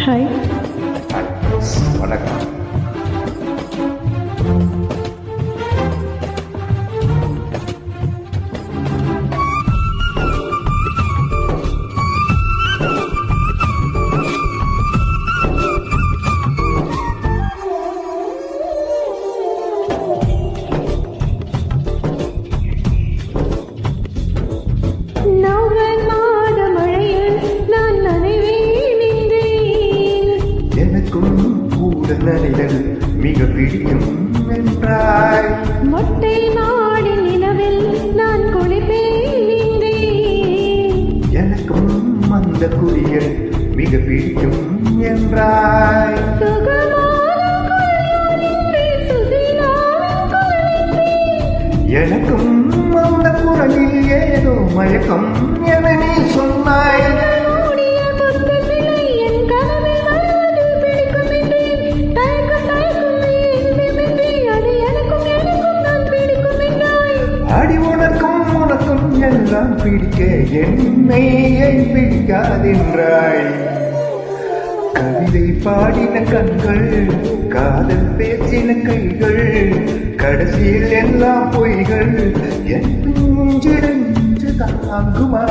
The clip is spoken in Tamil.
ஹாய். வணக்கம். எனக்கும் கூட நனைதல் மிக பிடிக்கும் என்றாய். மொட்டை மாடி நிலவில் நான் குளிப்பேன். எனக்கும் அந்த குளியல் மிக பிடிக்கும் என்றாய். எனக்கும் அந்த குரலில் ஏதோ மயக்கம் என நீ சொன்னாய். அடி உனக்கும் உனக்கும் எல்லாம் பிடிக்க என்னை ஏன் பிடிக்காதென்றாய். கவிதை பாடின கண்கள், காதல் பேசின கைகள், கடைசியில் எல்லாம் பொய்கள். என் நெஞ்சு தாங்குமா?